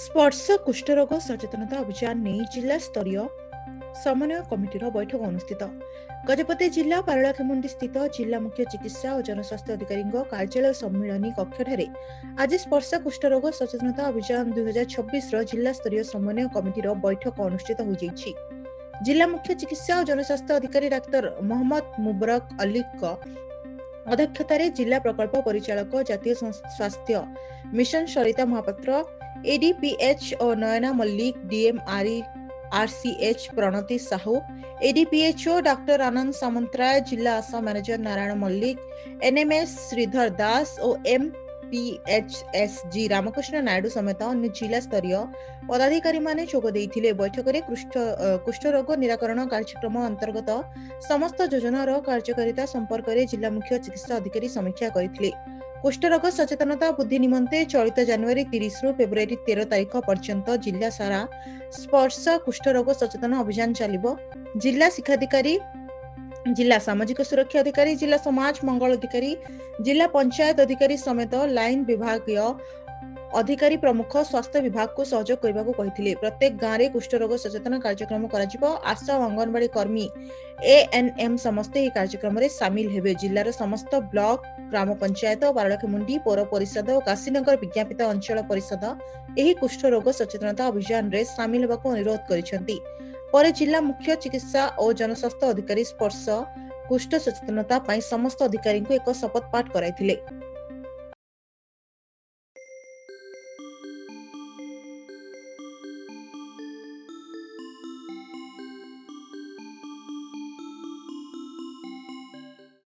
स्पर्श कुष्ठरोग सचेतनता अभियान नहीं जिला स्तरीय समन्वय कमिटी बैठक अनुष्ठित गजपति जिला पारलाखेमुंडी स्थित जिला मुख्य चिकित्सा और जनस्वास्थ्य अधिकारी कार्यालय सम्मिलनी कक्ष आज स्पर्श कुष्ठरोग सचेतनता अभियान 2026 जिला स्तरीय समन्वय कमिटी बैठक अनुष्ठित हो जिला मुख्य चिकित्सा और जनस्वास्थ्य अधिकारी डाक्टर मोहम्मद मुबरक अली अध्यक्षतार जिला प्रकल्प परिचालक जातीय स्वास्थ्य मिशन सरिता महापात्र एडीपीएच और नयना मल्लिक डीएमआरसीएच प्रणति साहू एडीपीएचओ डॉक्टर आनंद सामंतराय जिला आशा मैनेजर नारायण मल्लिक एनएमएस श्रीधर दास और एमपीएचएसजी रामकृष्ण नायडू समेत अन्य जिला स्तरीय पदाधिकारी माने जोग देइथिले। बैठक में कुष्ठरोग निराकरण कार्यक्रम अंतर्गत समस्त योजनार कार्यकारिता संपर्क में जिला मुख्य चिकित्सा अधिकारी समीक्षा करथिले। कुष्ठरोग सचेतनता बुद्धि निमंते चलित जनवरी 30 रु फेब्रुआरी 13 तारिख पर्यंत जिला सारा स्पर्श कुष्ठरोग सचेतन अभियान चलिबो। जिला शिक्षाधिकारी, जिला सामाजिक सुरक्षा अधिकारी, जिला समाज मंगल अधिकारी, जिला पंचायत अधिकारी समेत लाइन विभागीय अधिकारी प्रमुख स्वास्थ्य विभाग को सहयोग करने को कहिथिले। प्रत्येक गाँव में कुष्ठरोग सचेतन कार्यक्रम कराजिबो। आशा और अंगनवाड़ी कर्मी एएनएम समस्ते ଏହି କାର୍ଯ୍ୟକ୍ରମରେ ସାମିଲ ହେବେ। ଜିଲ୍ଲାର ସମସ୍ତ ବ୍ଲକ, ଗ୍ରାମ ପଞ୍ଚାୟତ, ପାରଳାଖେମୁଣ୍ଡି ପୌର ପରିଷଦ ଓ କାଶୀନଗର ବିଜ୍ଞାପିତ ଅଞ୍ଚଳ ପରିଷଦ ଏହି କୁଷ୍ଠରୋଗ ସଚେତନତା ଅଭିଯାନରେ ସାମିଲ ହେବାକୁ ଅନୁରୋଧ କରିଛନ୍ତି। ପରେ ଜିଲ୍ଲା ମୁଖ୍ୟ ଚିକିତ୍ସା ଓ ଜନସ୍ୱାସ୍ଥ୍ୟ ଅଧିକାରୀ ସ୍ପର୍ଶ କୁଷ୍ଠ ସଚେତନତା ପାଇଁ ସମସ୍ତ ଅଧିକାରୀଙ୍କୁ ଏକ ଶପଥ ପାଠ କରାଇଥିଲେ।